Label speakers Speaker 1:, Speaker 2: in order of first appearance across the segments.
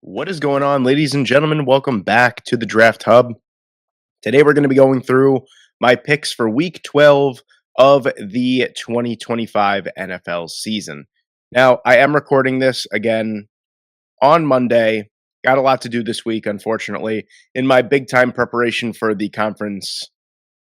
Speaker 1: What is going on, ladies and gentlemen? Welcome back to the Draft Hub. Today, we're going to be going through my picks for week 12 of the 2025 NFL season. Now, I am recording this again on Monday. Got a lot to do this week, unfortunately, in my big time preparation for the conference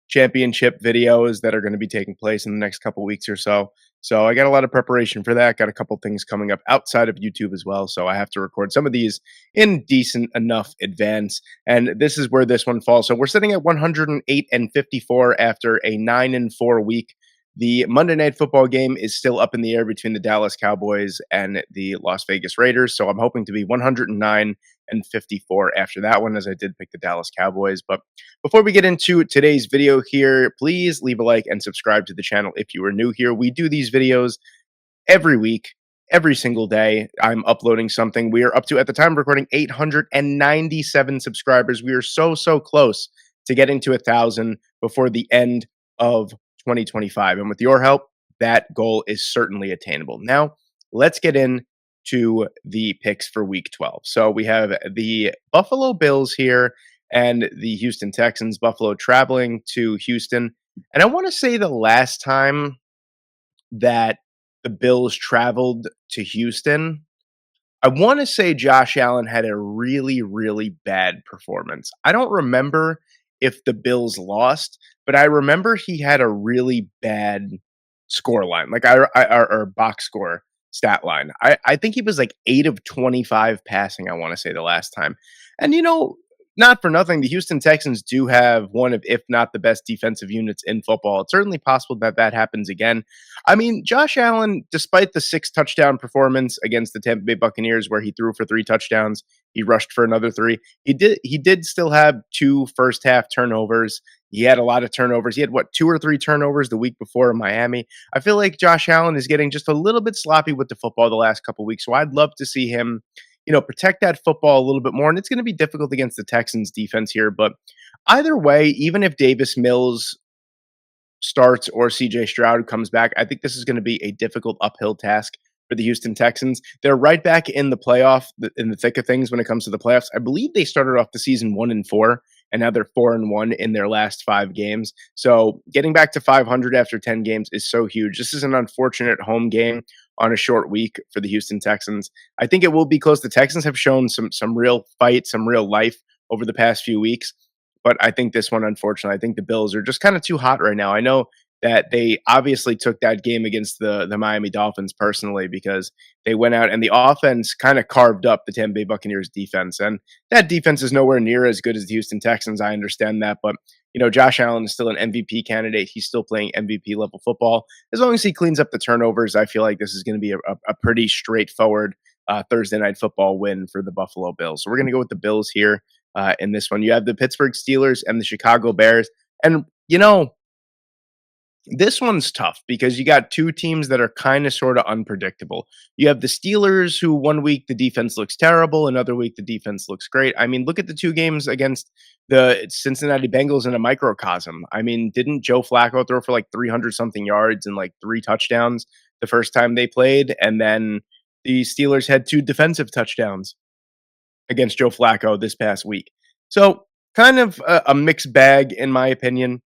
Speaker 1: championship videos that are going to be taking place in the next couple weeks or so. So I got a lot of preparation for that. Got a couple things coming up outside of YouTube as well. So I have to record some of these in decent enough advance. And this is where this one falls. So we're sitting at 108 and 54 after a 9-4 week. The Monday Night Football game is still up in the air between the Dallas Cowboys and the Las Vegas Raiders. So I'm hoping to be 109 and 54 after that one, as I did pick the Dallas Cowboys. But before we get into today's video here, please leave a like and subscribe to the channel if you are new here. We do these videos every week, every single day. I'm uploading something. We are up to, at the time of recording, 897 subscribers. We are so close to getting to 1,000 before the end of 2025. And with your help, that goal is certainly attainable. Now, let's get in to the picks for week 12. So we have the Buffalo Bills here and the Houston Texans. Buffalo traveling to Houston. And I want to say the last time that the Bills traveled to Houston, I want to say Josh Allen had a really bad performance. I don't remember if the Bills lost, but I remember he had a really bad score line, like or box score stat line. I think he was like 8 of 25 passing, I want to say the last time. And not for nothing, the Houston Texans do have one of, if not the best defensive units in football. It's certainly possible that that happens again. I mean, Josh Allen, despite the 6 touchdown performance against the Tampa Bay Buccaneers, where he threw for 3 touchdowns, he rushed for another 3. He did still have 2 first half turnovers. He had a lot of turnovers. He had 2 or 3 turnovers the week before in Miami. I feel like Josh Allen is getting just a little bit sloppy with the football the last couple weeks. So I'd love to see him, protect that football a little bit more. And it's going to be difficult against the Texans defense here. But either way, even if Davis Mills starts or CJ Stroud comes back, I think this is going to be a difficult uphill task for the Houston Texans. They're right back in the playoff, in the thick of things when it comes to the playoffs. I believe they started off the season 1-4, and now they're 4-1 in their last 5 games. So getting back to 500 after 10 games is so huge. This is an unfortunate home game on a short week for the Houston Texans. I think it will be close. The Texans have shown some real fight, some real life over the past few weeks. But I think this one, unfortunately, I think the Bills are just kind of too hot right now. I know that they obviously took that game against the Miami Dolphins personally, because they went out and the offense kind of carved up the Tampa Bay Buccaneers defense. And that defense is nowhere near as good as the Houston Texans. I understand that. But, Josh Allen is still an MVP candidate. He's still playing MVP level football. As long as he cleans up the turnovers, I feel like this is going to be a pretty straightforward Thursday night football win for the Buffalo Bills. So we're going to go with the Bills here. In this one, you have the Pittsburgh Steelers and the Chicago Bears. And, this one's tough because you got 2 teams that are kind of sort of unpredictable. You have the Steelers, who one week the defense looks terrible, another week the defense looks great. I mean, look at the 2 games against the Cincinnati Bengals in a microcosm. I mean, didn't Joe Flacco throw for like 300 something yards and like 3 touchdowns the first time they played? And then the Steelers had 2 defensive touchdowns against Joe Flacco this past week. So kind of a mixed bag, in my opinion,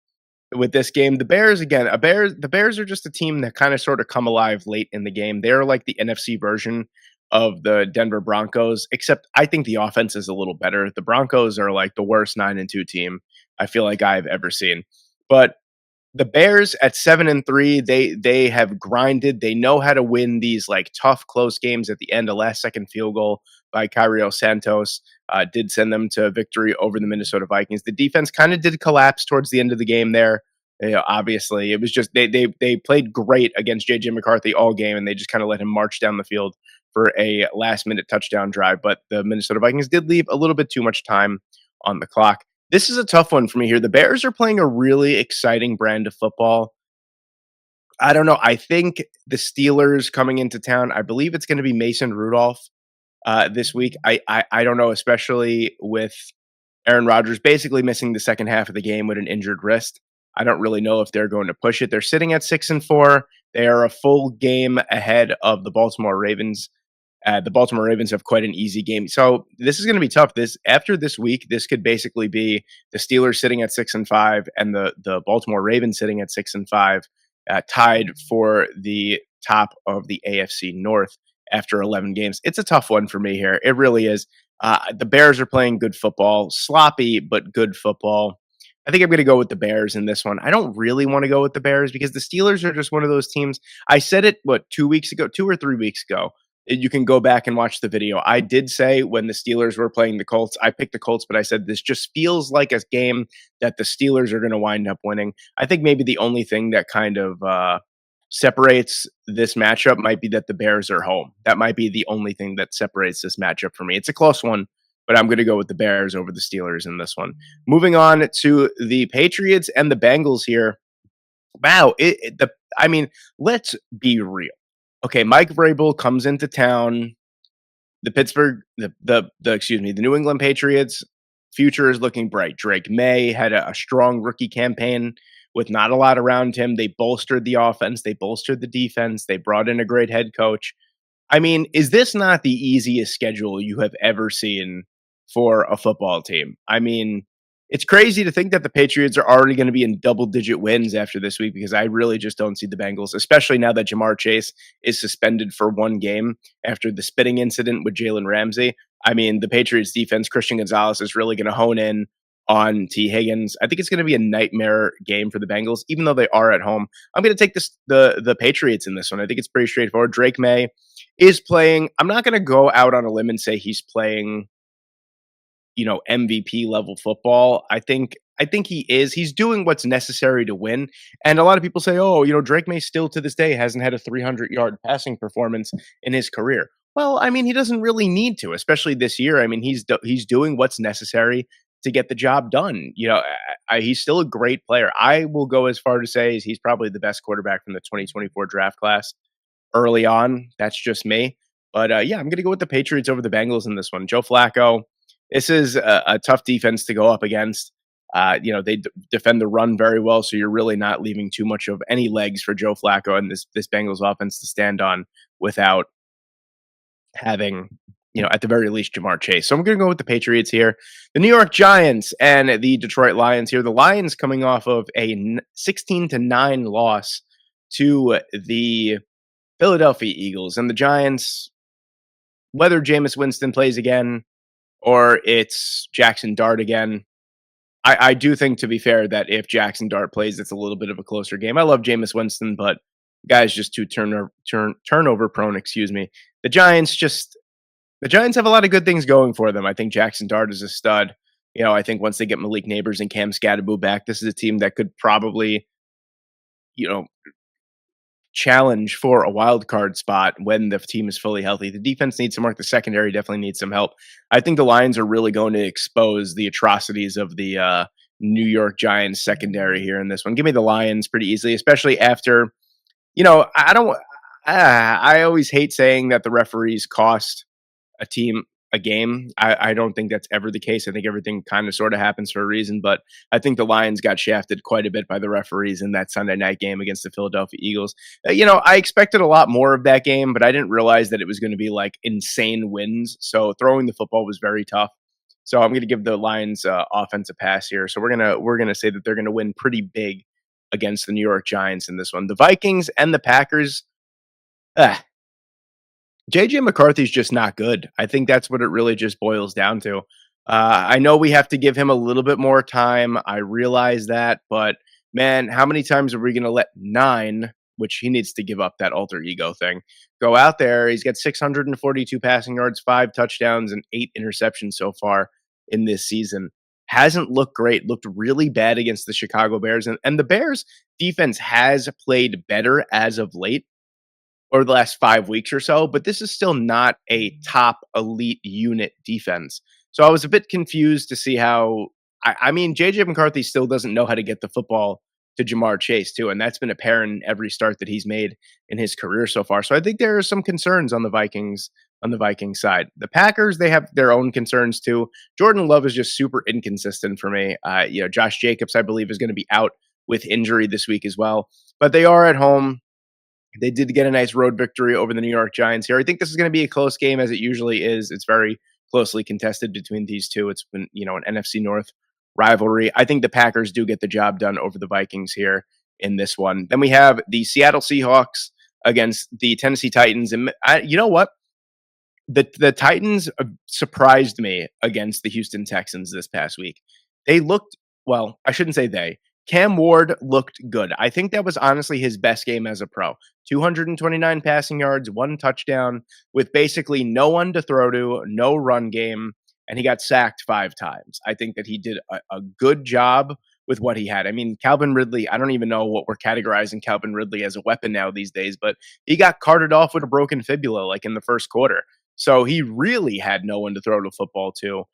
Speaker 1: with this game. The Bears, again, the Bears are just a team that kind of sort of come alive late in the game. They're like the NFC version of the Denver Broncos, except I think the offense is a little better. The Broncos are like the worst 9-2 team I feel like I've ever seen. But the Bears at 7-3, they have grinded. They know how to win these like tough, close games at the end. A last second field goal by Kyrie Santos did send them to victory over the Minnesota Vikings. The defense kind of did collapse towards the end of the game there. Obviously, it was just they played great against JJ McCarthy all game, and they just kind of let him march down the field for a last minute touchdown drive. But the Minnesota Vikings did leave a little bit too much time on the clock. This is a tough one for me here. The Bears are playing a really exciting brand of football. I don't know. I think the Steelers coming into town, I believe it's going to be Mason Rudolph this week. I don't know, especially with Aaron Rodgers basically missing the second half of the game with an injured wrist. I don't really know if they're going to push it. They're sitting at 6-4. They are a full game ahead of the Baltimore Ravens. The Baltimore Ravens have quite an easy game. So this is going to be tough. This after this week, this could basically be the Steelers sitting at 6-5 and the Baltimore Ravens sitting at 6-5, tied for the top of the AFC North after 11 games. It's a tough one for me here. It really is. The Bears are playing good football, sloppy but good football. I think I'm going to go with the Bears in this one. I don't really want to go with the Bears because the Steelers are just one of those teams. I said it, 2 weeks ago, 2 or 3 weeks ago. You can go back and watch the video. I did say when the Steelers were playing the Colts, I picked the Colts, but I said this just feels like a game that the Steelers are going to wind up winning. I think maybe the only thing that kind of separates this matchup might be that the Bears are home. That might be the only thing that separates this matchup for me. It's a close one, but I'm going to go with the Bears over the Steelers in this one. Moving on to the Patriots and the Bengals here. Wow, I mean, let's be real. Okay, Mike Vrabel comes into town. The Pittsburgh, the excuse me, the New England Patriots future is looking bright. Drake May had a strong rookie campaign with not a lot around him. They bolstered the offense, they bolstered the defense, they brought in a great head coach. I mean, is this not the easiest schedule you have ever seen for a football team? I mean, it's crazy to think that the Patriots are already going to be in double digit wins after this week because I really just don't see the Bengals, especially now that Jamar Chase is suspended for one game after the spitting incident with Jalen Ramsey. I mean, the Patriots defense, Christian Gonzalez is really going to hone in on T. Higgins. I think it's going to be a nightmare game for the Bengals, even though they are at home. I'm going to take the Patriots in this one. I think it's pretty straightforward. Drake May is playing. I'm not going to go out on a limb and say he's playing, MVP level football. I think he is. He's doing what's necessary to win. And a lot of people say, "Oh, Drake May still to this day hasn't had a 300-yard passing performance in his career." Well, I mean, he doesn't really need to, especially this year. I mean, he's doing what's necessary to get the job done. He's still a great player. I will go as far to say he's probably the best quarterback from the 2024 draft class early on. That's just me. But yeah, I'm going to go with the Patriots over the Bengals in this one. Joe Flacco, this is a tough defense to go up against. They defend the run very well, so you're really not leaving too much of any legs for Joe Flacco and this Bengals offense to stand on without having, at the very least, Jamar Chase. So I'm going to go with the Patriots here. The New York Giants and the Detroit Lions here. The Lions coming off of a 16-9 loss to the Philadelphia Eagles, and the Giants, whether Jameis Winston plays again or it's Jackson Dart again, I do think, to be fair, that if Jackson Dart plays, it's a little bit of a closer game. I love Jameis Winston, but guy's just too turnover prone. Excuse me. The Giants have a lot of good things going for them. I think Jackson Dart is a stud. I think once they get Malik Neighbors and Cam Scatterboo back, this is a team that could probably, challenge for a wild card spot when the team is fully healthy. The defense needs some work. The secondary definitely needs some help. I think the Lions are really going to expose the atrocities of the New York Giants secondary here in this one. Give me the Lions pretty easily, especially after, I don't, I always hate saying that the referees cost a team a game. I don't think that's ever the case. I think everything kind of sort of happens for a reason, but I think the Lions got shafted quite a bit by the referees in that Sunday night game against the Philadelphia Eagles. I expected a lot more of that game, but I didn't realize that it was going to be like insane wins. So throwing the football was very tough. So I'm going to give the Lions offense a pass here. So we're gonna say that they're going to win pretty big against the New York Giants in this one. The Vikings and the Packers. JJ McCarthy's just not good. I think that's what it really just boils down to. I know we have to give him a little bit more time. I realize that, but man, how many times are we going to let 9, which he needs to give up that alter ego thing, go out there? He's got 642 passing yards, 5 touchdowns, and 8 interceptions so far in this season. Hasn't looked great, looked really bad against the Chicago Bears. And the Bears defense has played better as of late, or the last 5 weeks or so, but this is still not a top elite unit defense. So I was a bit confused to see how, I mean, JJ McCarthy still doesn't know how to get the football to Jamar Chase too. And that's been apparent in every start that he's made in his career so far. So I think there are some concerns on the Vikings side. The Packers, they have their own concerns too. Jordan Love is just super inconsistent for me. Josh Jacobs, I believe, is going to be out with injury this week as well, but they are at home. They did get a nice road victory over the New York Giants here. I think this is going to be a close game as it usually is. It's very closely contested between these two. It's been, an NFC North rivalry. I think the Packers do get the job done over the Vikings here in this one. Then we have the Seattle Seahawks against the Tennessee Titans. And you know what? The Titans surprised me against the Houston Texans this past week. They looked well, I shouldn't say they. Cam Ward looked good. I think that was honestly his best game as a pro. 229 passing yards, one touchdown with basically no one to throw to, no run game, and he got sacked 5 times. I think that he did a good job with what he had. I mean, Calvin Ridley, I don't even know what we're categorizing Calvin Ridley as a weapon now these days, but he got carted off with a broken fibula like in the first quarter. So he really had no one to throw the football to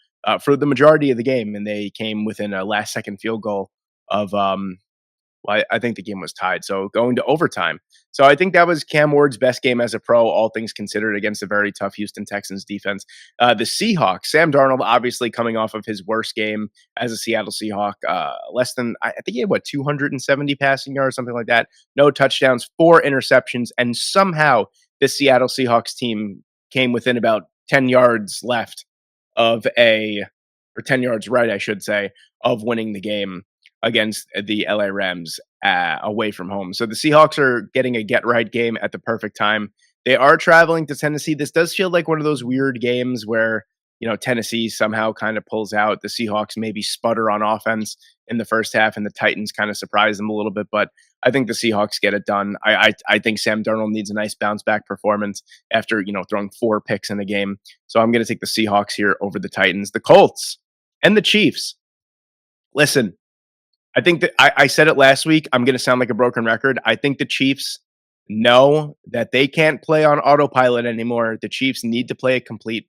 Speaker 1: for the majority of the game, and they came within a last-second field goal of well, I think the game was tied, so going to overtime. So I think that was Cam Ward's best game as a pro, all things considered, against a very tough Houston Texans defense. The Seahawks, Sam Darnold, obviously coming off of his worst game as a Seattle Seahawk, less than I think he had 270 passing yards, something like that. No touchdowns, 4 interceptions, and somehow the Seattle Seahawks team came within about 10 yards left of or 10 yards right, I should say, of winning the game against the LA Rams away from home. So the Seahawks are getting a get right game at the perfect time. They are traveling to Tennessee. This does feel like one of those weird games where, Tennessee somehow kind of pulls out. The Seahawks maybe sputter on offense in the first half, and the Titans kind of surprise them a little bit. But I think the Seahawks get it done. I think Sam Darnold needs a nice bounce back performance after, throwing 4 picks in a game. So I'm going to take the Seahawks here over the Titans. The Colts and the Chiefs. Listen, I think that I said it last week. I'm going to sound like a broken record. I think the Chiefs know that they can't play on autopilot anymore. The Chiefs need to play a complete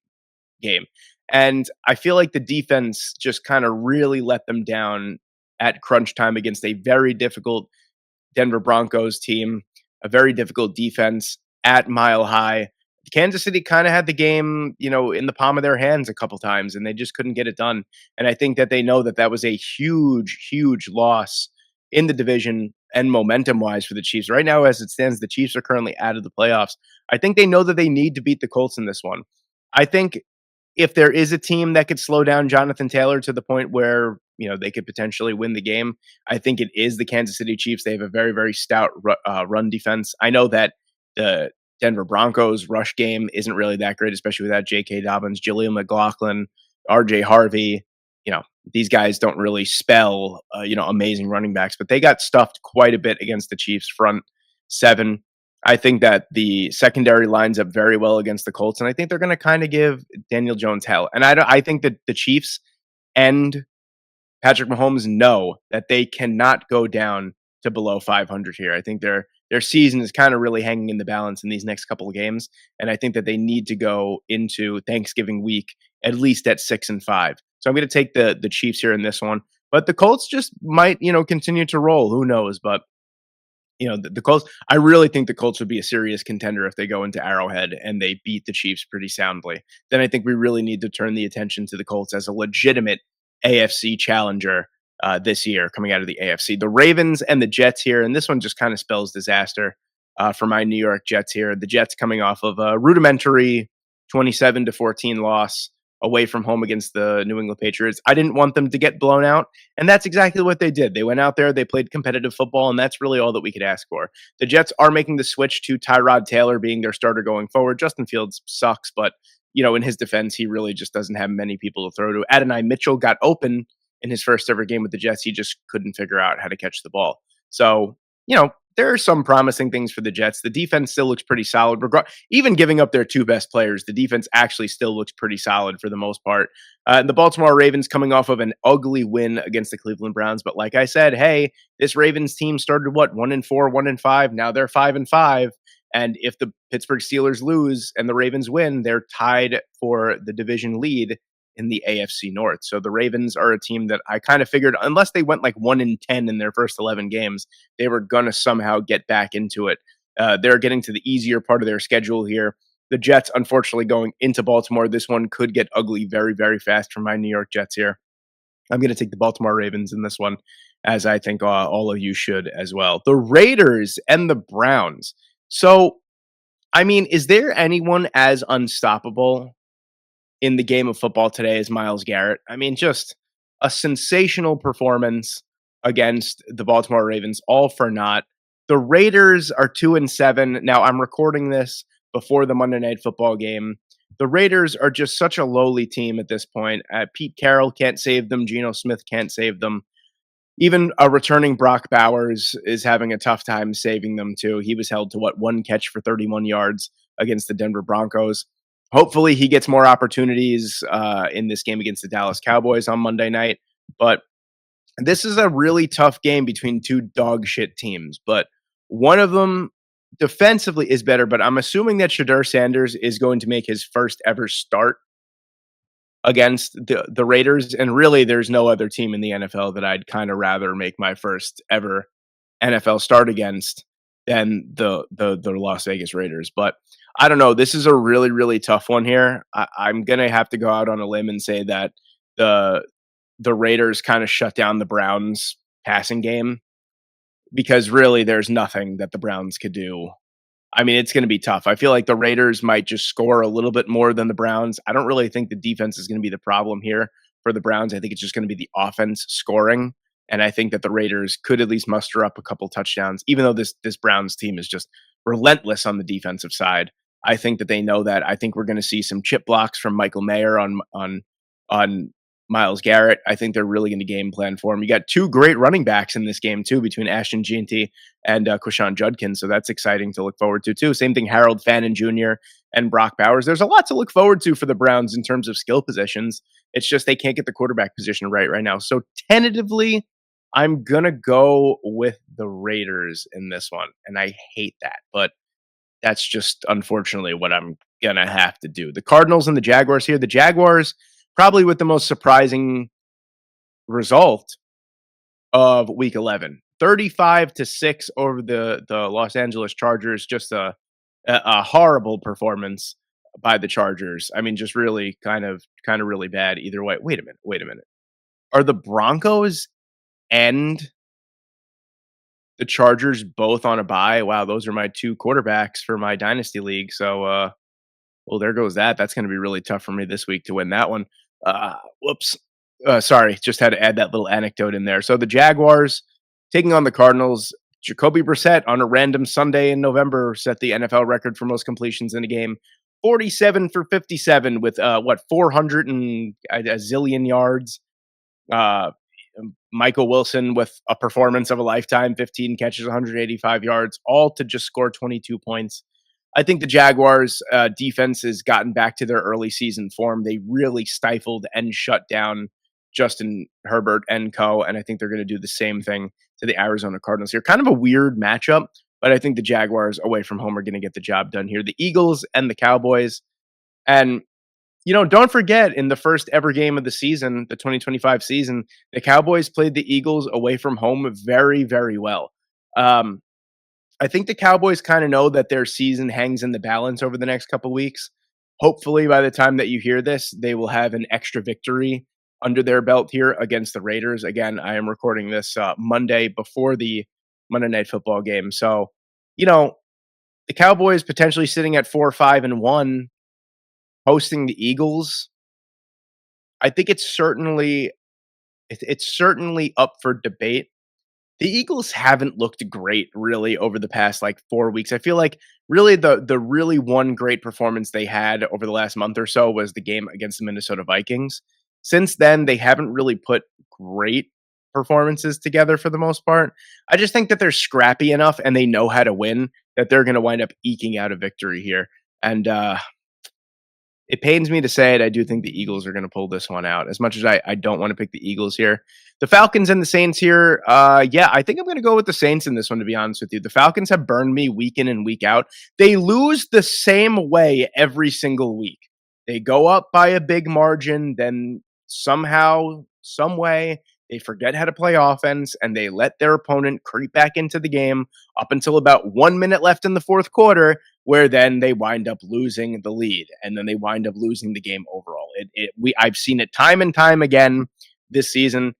Speaker 1: game. And I feel like the defense just kind of really let them down at crunch time against a very difficult Denver Broncos team, a very difficult defense at Mile High. Kansas City kind of had the game, in the palm of their hands a couple times, and they just couldn't get it done. And I think that they know that that was a huge, huge loss in the division and momentum wise for the Chiefs. Right now, as it stands, the Chiefs are currently out of the playoffs. I think they know that they need to beat the Colts in this one. I think if there is a team that could slow down Jonathan Taylor to the point where they could potentially win the game, I think it is the Kansas City Chiefs. They have a very, very stout run defense. I know that the Denver Broncos rush game isn't really that great, especially without J.K. Dobbins, Jaleel McLaughlin, R.J. Harvey. These guys don't really spell amazing running backs, but they got stuffed quite a bit against the Chiefs front seven. I think that the secondary lines up very well against the Colts, and I think they're going to kind of give Daniel Jones hell. And I think that the Chiefs and Patrick Mahomes know that they cannot go down to below 500 here. I think their season is kind of really hanging in the balance in these next couple of games, and I think that they need to go into Thanksgiving week at least at 6-5. So I'm going to take the Chiefs here in this one, but the Colts just might continue to roll. Who knows? But the Colts, I really think the Colts would be a serious contender if they go into Arrowhead and they beat the Chiefs pretty soundly. Then I think we really need to turn the attention to the Colts as a legitimate AFC challenger this year coming out of the AFC. The Ravens and the Jets here, and this one just kind of spells disaster for my New York Jets here. The Jets coming off of a rudimentary 27-14 loss away from home against the New England Patriots. I didn't want them to get blown out, and that's exactly what they did. They went out there, they played competitive football, and that's really all that we could ask for. The Jets are making the switch to Tyrod Taylor being their starter going forward. Justin Fields sucks, but in his defense, he really just doesn't have many people to throw to. Adonai Mitchell got open in his first ever game with the Jets. He just couldn't figure out how to catch the ball. So, there are some promising things for the Jets. The defense still looks pretty solid. Even giving up their 2 best players, the defense actually still looks pretty solid for the most part. The Baltimore Ravens coming off of an ugly win against the Cleveland Browns. But like I said, hey, this Ravens team started 1-4, 1-5. Now they're 5-5. And if the Pittsburgh Steelers lose and the Ravens win, they're tied for the division lead in the AFC North. So the Ravens are a team that I kind of figured, unless they went like 1-10 in their first 11 games, they were going to somehow get back into it. They're getting to the easier part of their schedule here. The Jets, unfortunately, going into Baltimore, this one could get ugly very, very fast for my New York Jets here. I'm going to take the Baltimore Ravens in this one, as I think all of you should as well. The Raiders and the Browns. So, I mean, is there anyone as unstoppable in the game of football today as Myles Garrett? I mean, just a sensational performance against the Baltimore Ravens, all for naught. The Raiders are 2-7. Now, I'm recording this before the Monday Night Football game. The Raiders are just such a lowly team at this point. Pete Carroll can't save them. Geno Smith can't save them. Even a returning Brock Bowers is having a tough time saving them too. He was held to what, one catch for 31 yards against the Denver Broncos. Hopefully, he gets more opportunities in this game against the Dallas Cowboys on Monday night. But this is a really tough game between two dog shit teams. But one of them defensively is better. But I'm assuming that Shadur Sanders is going to make his first ever start against the Raiders, and really, there's no other team in the NFL that I'd kind of rather make my first ever NFL start against than the Las Vegas Raiders. But I don't know. This is a really really tough one here. I'm gonna have to go out on a limb and say that the the Raiders kind of shut down the Browns passing game because really there's nothing that the Browns could do. I mean, it's gonna be tough. I feel like the Raiders might just score a little bit more than the Browns. I don't really think the defense is gonna be the problem here for the Browns. I think it's just gonna be the offense scoring, and I think that the Raiders could at least muster up a couple touchdowns, even though this Browns team is just relentless on the defensive side. I think that they know that. I think we're gonna see some chip blocks from Michael Mayer on Myles Garrett. I think they're really going to game plan for him. You got two great running backs in this game too, between Ashton Jeanty and Quashawn Judkins, so that's exciting to look forward to too. Same thing, Harold Fannin Jr. and Brock Bowers. There's a lot to look forward to for the Browns in terms of skill positions. It's just they can't get the quarterback position right now. So tentatively, I'm gonna go with the Raiders in this one, and I hate that, but that's just unfortunately what I'm gonna have to do. The Cardinals and the Jaguars here. The Jaguars probably with the most surprising result of week 11. 35-6 over the Los Angeles Chargers. Just a horrible performance by the Chargers. I mean, just really kind of really bad either way. Wait a minute. Are the Broncos and the Chargers both on a bye? Wow, those are my two quarterbacks for my dynasty league. So well, there goes that. That's going to be really tough for me this week to win that one. Whoops. Sorry, just had to add that little anecdote in there. So the Jaguars taking on the Cardinals. Jacoby Brissett on a random Sunday in November set the NFL record for most completions in a game. 47 for 57 with 400 and a zillion yards. Uh, Michael Wilson with a performance of a lifetime, 15 catches, 185 yards, all to just score 22 points. I think the Jaguars defense has gotten back to their early season form. They really stifled and shut down Justin Herbert and co. And I think they're going to do the same thing to the Arizona Cardinals here. Kind of a weird matchup, but I think the Jaguars away from home are going to get the job done here. The Eagles and the Cowboys. And, don't forget in the first ever game of the season, the 2025 season, the Cowboys played the Eagles away from home very, very well. I think the Cowboys kind of know that their season hangs in the balance over the next couple weeks. Hopefully, by the time that you hear this, they will have an extra victory under their belt here against the Raiders. Again, I am recording this Monday before the Monday Night Football game. So, the Cowboys potentially sitting at 4-5-1, hosting the Eagles. I think it's certainly up for debate. The Eagles haven't looked great really over the past, 4 weeks. I feel like really the really one great performance they had over the last month or so was the game against the Minnesota Vikings. Since then, they haven't really put great performances together for the most part. I just think that they're scrappy enough and they know how to win that they're gonna wind up eking out a victory here. And, it pains me to say it. I do think the Eagles are going to pull this one out. As much as I don't want to pick the Eagles here, the Falcons and the Saints here. Yeah, I think I'm going to go with the Saints in this one. To be honest with you, the Falcons have burned me week in and week out. They lose the same way every single week. They go up by a big margin, then somehow, some way, they forget how to play offense and they let their opponent creep back into the game up until about 1 minute left in the fourth quarter, where then they wind up losing the lead and then they wind up losing the game overall. I've seen it time and time again this season.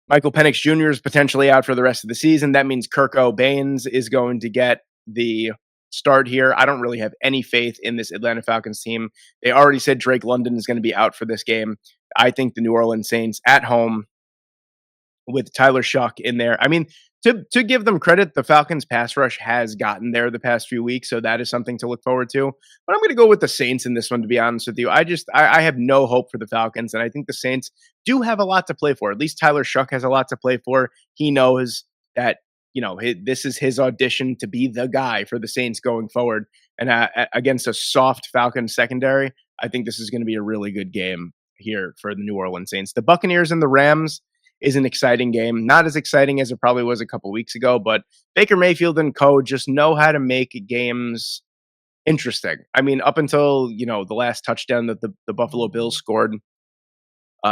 Speaker 1: Michael Penix Jr. is potentially out for the rest of the season. That means Kirk O'Baines is going to get the start here. I don't really have any faith in this Atlanta Falcons team. They already said Drake London is going to be out for this game. I think the New Orleans Saints at home with Tyler Shuck in there. I mean, to give them credit, the Falcons pass rush has gotten there the past few weeks, so that is something to look forward to. But I'm going to go with the Saints in this one, to be honest with you. I have no hope for the Falcons, and I think the Saints do have a lot to play for. At least Tyler Shuck has a lot to play for. He knows that this is his audition to be the guy for the Saints going forward, and against a soft Falcons secondary, I think this is going to be a really good game here for the New Orleans Saints. The Buccaneers and the Rams is an exciting game. Not as exciting as it probably was a couple weeks ago, but Baker Mayfield and co just know how to make games interesting. I mean, up until, the last touchdown that the Buffalo Bills scored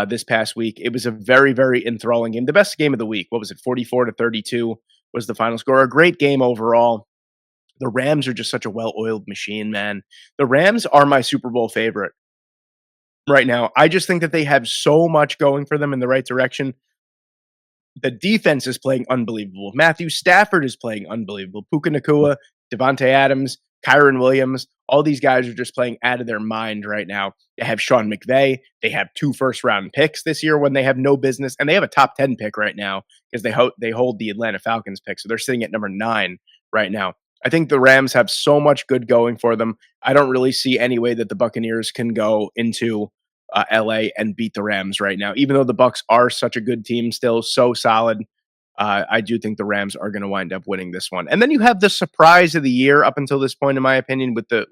Speaker 1: this past week, it was a very, very enthralling game. The best game of the week. What was it? 44-32 was the final score. A great game overall. The Rams are just such a well-oiled machine, man. The Rams are my Super Bowl favorite right now. I just think that they have so much going for them in the right direction. The defense is playing unbelievable. Matthew Stafford is playing unbelievable. Puka Nakua, Devontae Adams, Kyron Williams, all these guys are just playing out of their mind right now. They have Sean McVay. They have 2 first-round picks this year when they have no business, and they have a top 10 pick right now because they hold the Atlanta Falcons pick, so they're sitting at number 9 right now. I think the Rams have so much good going for them. I don't really see any way that the Buccaneers can go into LA and beat the Rams right now. Even though the Bucks are such a good team, still so solid, I do think the Rams are going to wind up winning this one. And then you have the surprise of the year up until this point, in my opinion, with the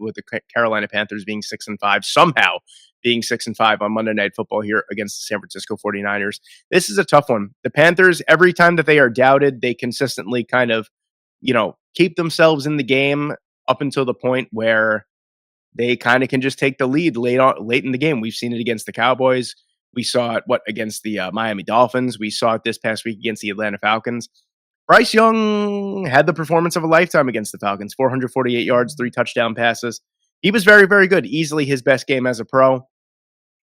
Speaker 1: Carolina Panthers being 6-5, somehow being 6-5 on Monday Night Football here against the San Francisco 49ers. This is a tough one. The Panthers, every time that they are doubted, they consistently kind of, keep themselves in the game up until the point where they kind of can just take the lead late in the game. We've seen it against the Cowboys. We saw it against the Miami Dolphins. We saw it this past week against the Atlanta Falcons. Bryce Young had the performance of a lifetime against the Falcons. 448 yards, 3 touchdown passes. He was very, very good. Easily his best game as a pro.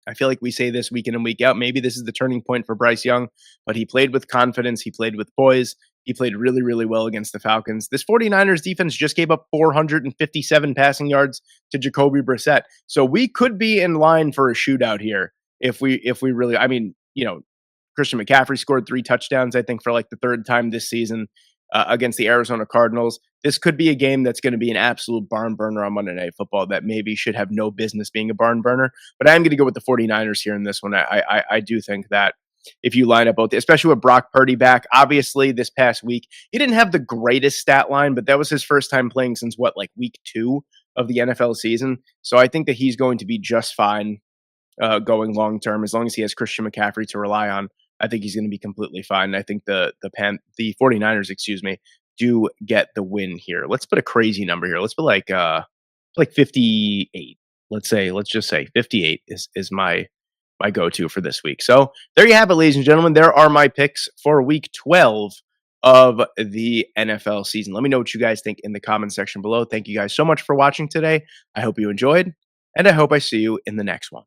Speaker 1: I feel like we say this week in and week out. Maybe this is the turning point for Bryce Young, but he played with confidence. He played with poise. He played really, really well against the Falcons. This 49ers defense just gave up 457 passing yards to Jacoby Brissett. So we could be in line for a shootout here if we really, Christian McCaffrey scored 3 touchdowns, I think, for like the 3rd time this season against the Arizona Cardinals. This could be a game that's going to be an absolute barn burner on Monday Night Football that maybe should have no business being a barn burner. But I'm going to go with the 49ers here in this one. I do think that if you line up both, especially with Brock Purdy back, obviously this past week, he didn't have the greatest stat line, but that was his first time playing since week 2 of the NFL season. So I think that he's going to be just fine going long term as long as he has Christian McCaffrey to rely on. I think he's going to be completely fine. I think the 49ers, do get the win here. Let's put a crazy number here. Let's put like 58. Let's just say 58 is my go-to for this week. So there you have it, ladies and gentlemen. There are my picks for week 12 of the NFL season. Let me know what you guys think in the comment section below. Thank you guys so much for watching today. I hope you enjoyed, and I hope I see you in the next one.